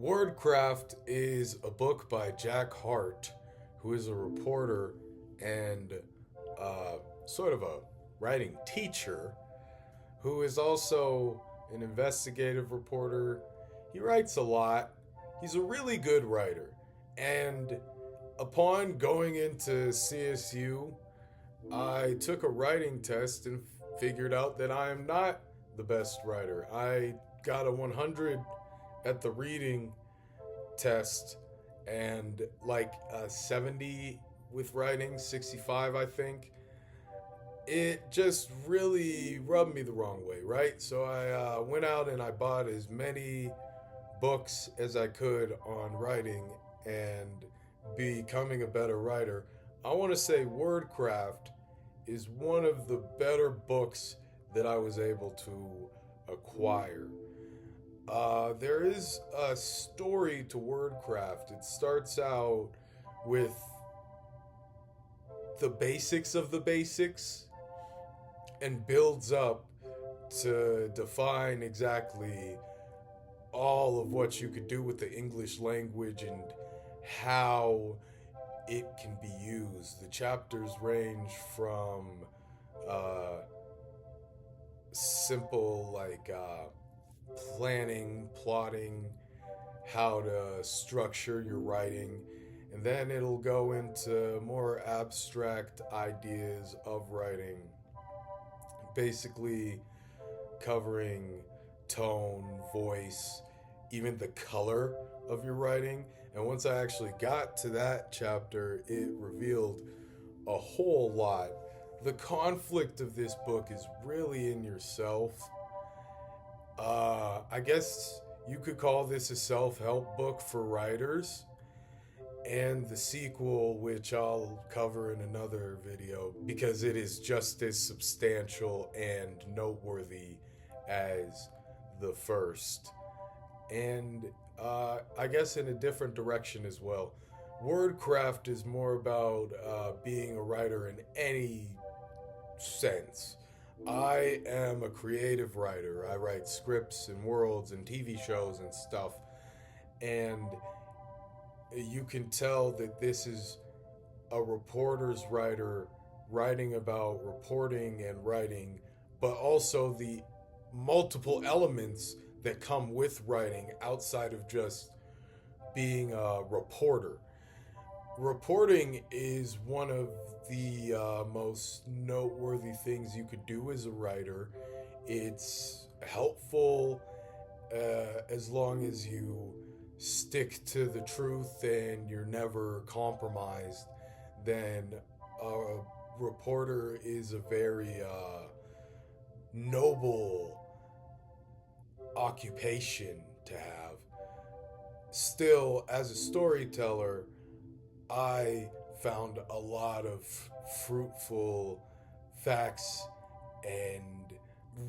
Wordcraft is a book by Jack Hart, who is a reporter and sort of a writing teacher, who is also an investigative reporter. He writes a lot. He's a really good writer. And upon going into CSU, I took a writing test and figured out that I am not the best writer. I got a 100 at the reading test and like a 70 with writing, 65, I think. It just really rubbed me the wrong way, right? So I went out and I bought as many books as I could on writing and becoming a better writer. I want to say Wordcraft is one of the better books that I was able to acquire. There is a story to Wordcraft. It starts out with the basics of the basics and builds up to define exactly all of what you could do with the English language and how it can be used. The chapters range from uh, simple, like planning, plotting, how to structure your writing, and then it'll go into more abstract ideas of writing, basically covering tone, voice, even the color of your writing. And once I actually got to that chapter, it revealed a whole lot. The conflict of this book is really in yourself. I guess you could call this a self help book for writers. And the sequel, which I'll cover in another video, because it is just as substantial and noteworthy as the first. And I guess in a different direction as well. Wordcraft is more about being a writer in any sense. I am a creative writer. I write scripts and worlds and TV shows and stuff. And you can tell that this is a reporter's writer writing about reporting and writing, but also the multiple elements that come with writing outside of just being a reporter. Reporting is one of the most noteworthy things you could do as a writer. It's helpful as long as you stick to the truth and you're never compromised. Then a reporter is a very noble occupation to have. Still, as a storyteller, I found a lot of fruitful facts and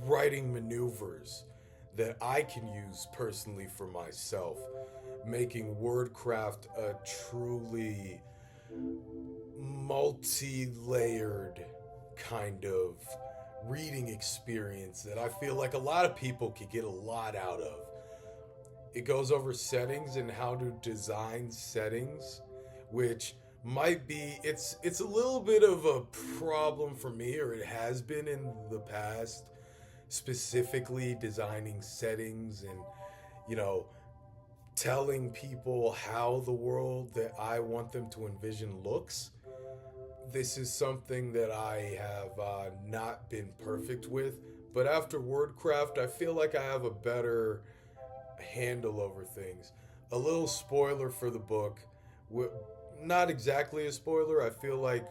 writing maneuvers that I can use personally for myself, making Wordcraft a truly multi-layered kind of reading experience that I feel like a lot of people could get a lot out of. It goes over settings and how to design settings, which might be it's a little bit of a problem for me, or it has been in the past, specifically designing settings and telling people how the world that I want them to envision looks. This is something that I have not been perfect with, but after Wordcraft, I feel like I have a better handle over things. A little spoiler for the book, not exactly a spoiler. I feel like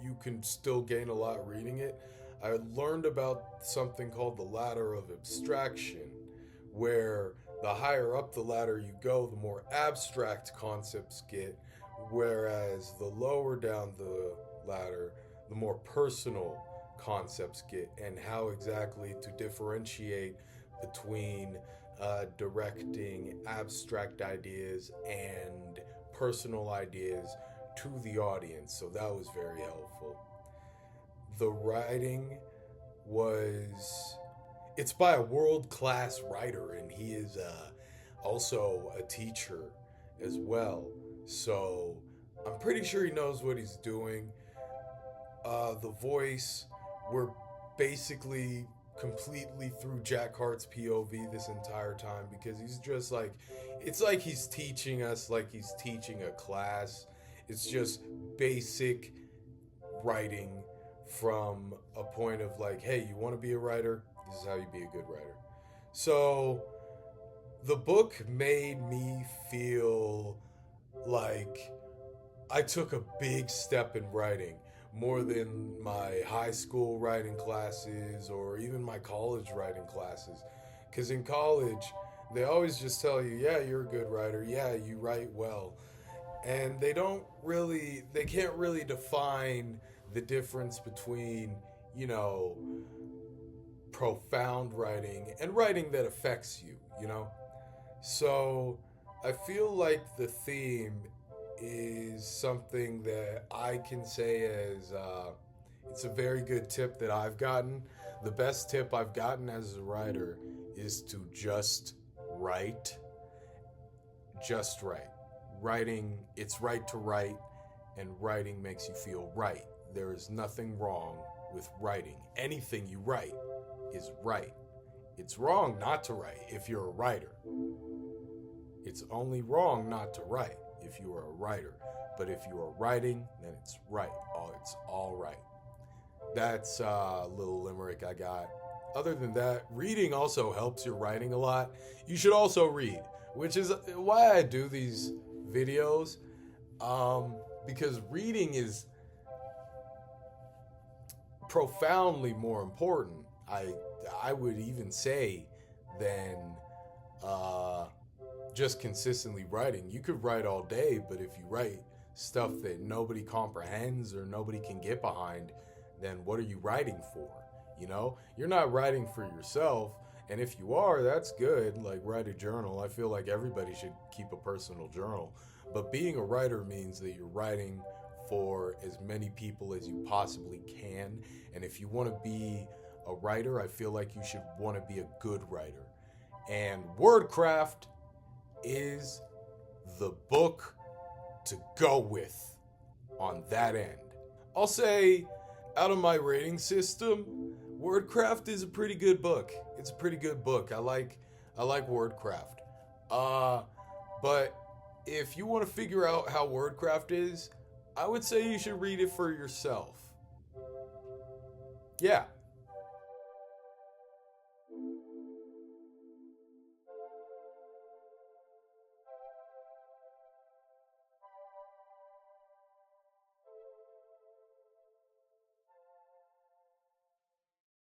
you can still gain a lot reading it. I learned about something called the ladder of abstraction, where the higher up the ladder you go, the more abstract concepts get, whereas the lower down the ladder, the more personal concepts get, and how exactly to differentiate between directing abstract ideas and personal ideas to the audience. So that was very helpful. The writing was, it's by a world-class writer, and he is also a teacher as well. So I'm pretty sure he knows what he's doing. The voice, we're basically completely through Jack Hart's POV this entire time because he's just like, it's like he's teaching us like he's teaching a class. It's just basic writing from a point of like, hey, you want to be a writer? This is how you be a good writer. So the book made me feel like I took a big step in writing, more than my high school writing classes or even my college writing classes. Because in college, they always just tell you, yeah, you're a good writer. Yeah, you write well. And they can't really define the difference between, you know, profound writing and writing that affects you, you know? So I feel like the theme is something that I can say as it's a very good tip that I've gotten. The best tip I've gotten as a writer is to just write. Just write. Writing, it's right to write, and writing makes you feel right. There is nothing wrong with writing. Anything you write is right. It's wrong not to write if you're a writer. It's only wrong not to write if you are a writer. But if you are writing, then it's right. It's all right. That's a little limerick I got. Other than that, reading also helps your writing a lot. You should also read, which is why I do these videos. Because reading is profoundly more important, I would even say, than just consistently writing. You could write all day, but if you write stuff that nobody comprehends or nobody can get behind, then what are you writing for? You know, you're not writing for yourself. And if you are, that's good. Like, write a journal. I feel like everybody should keep a personal journal. But being a writer means that you're writing for as many people as you possibly can. And if you want to be a writer, I feel like you should want to be a good writer. And Wordcraft is the book to go with on that end. I'll say, out of my rating system, Wordcraft is a pretty good book. It's a pretty good book. I like Wordcraft. But if you want to figure out how Wordcraft is, I would say you should read it for yourself. Yeah,